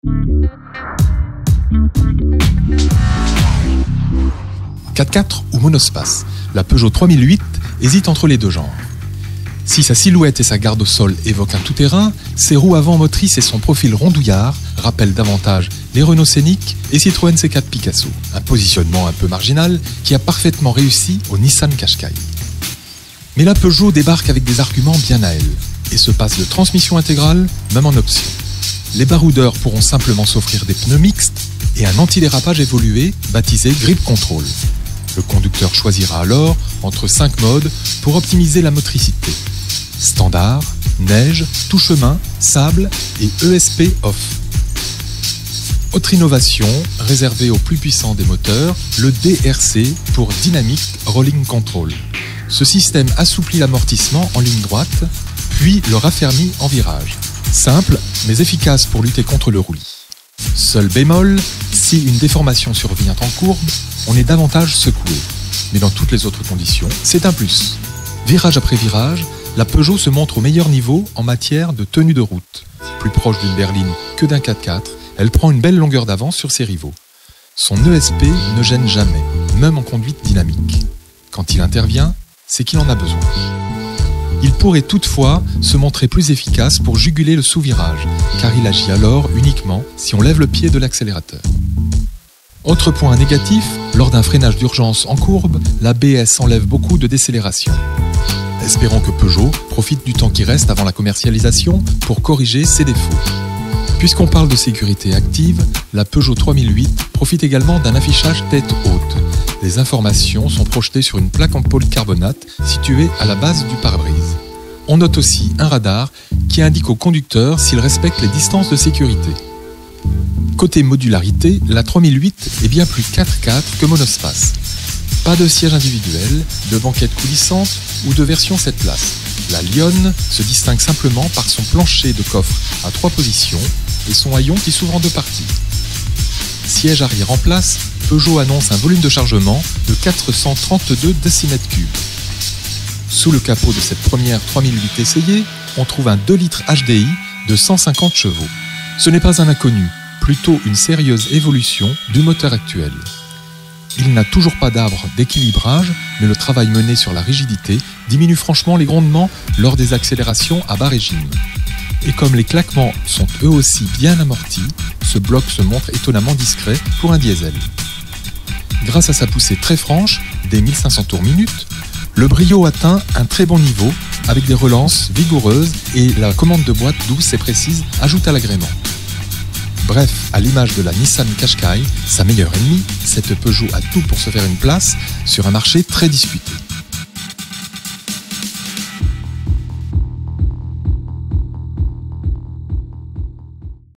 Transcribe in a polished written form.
4x4 ou monospace, la Peugeot 3008 hésite entre les deux genres. Si sa silhouette et sa garde au sol évoquent un tout-terrain, ses roues avant motrices et son profil rondouillard rappellent davantage les Renault Scénic et Citroën C4 Picasso, un positionnement un peu marginal qui a parfaitement réussi au Nissan Qashqai. Mais la Peugeot débarque avec des arguments bien à elle et se passe de transmission intégrale, même en option. Les baroudeurs pourront simplement s'offrir des pneus mixtes et un antidérapage évolué baptisé Grip Control. Le conducteur choisira alors entre 5 modes pour optimiser la motricité. Standard, neige, tout chemin, sable et ESP off. Autre innovation, réservée aux plus puissants des moteurs, le DRC pour Dynamic Rolling Control. Ce système assouplit l'amortissement en ligne droite, puis le raffermit en virage. Simple, mais efficace pour lutter contre le roulis. Seul bémol, si une déformation survient en courbe, on est davantage secoué. Mais dans toutes les autres conditions, c'est un plus. Virage après virage, la Peugeot se montre au meilleur niveau en matière de tenue de route. Plus proche d'une berline que d'un 4x4, elle prend une belle longueur d'avance sur ses rivaux. Son ESP ne gêne jamais, même en conduite dynamique. Quand il intervient, c'est qu'il en a besoin. Il pourrait toutefois se montrer plus efficace pour juguler le sous-virage, car il agit alors uniquement si on lève le pied de l'accélérateur. Autre point négatif, lors d'un freinage d'urgence en courbe, l'ABS enlève beaucoup de décélération. Espérons que Peugeot profite du temps qui reste avant la commercialisation pour corriger ses défauts. Puisqu'on parle de sécurité active, la Peugeot 3008 profite également d'un affichage tête haute. Les informations sont projetées sur une plaque en polycarbonate située à la base du pare-brise. On note aussi un radar qui indique au conducteur s'il respecte les distances de sécurité. Côté modularité, la 3008 est bien plus 4x4 que monospace. Pas de siège individuel, de banquette coulissante ou de version 7 places. La Lionne se distingue simplement par son plancher de coffre à 3 positions et son haillon qui s'ouvre en 2 parties. Siège arrière en place, Peugeot annonce un volume de chargement de 432 décimètres cubes. Sous le capot de cette première 3008 essayée, on trouve un 2 litres HDI de 150 chevaux. Ce n'est pas un inconnu, plutôt une sérieuse évolution du moteur actuel. Il n'a toujours pas d'arbre d'équilibrage, mais le travail mené sur la rigidité diminue franchement les grondements lors des accélérations à bas régime. Et comme les claquements sont eux aussi bien amortis, ce bloc se montre étonnamment discret pour un diesel. Grâce à sa poussée très franche, des 1500 tours minute, le brio atteint un très bon niveau avec des relances vigoureuses et la commande de boîte douce et précise ajoute à l'agrément. Bref, à l'image de la Nissan Qashqai, sa meilleure ennemie, cette Peugeot a tout pour se faire une place sur un marché très disputé.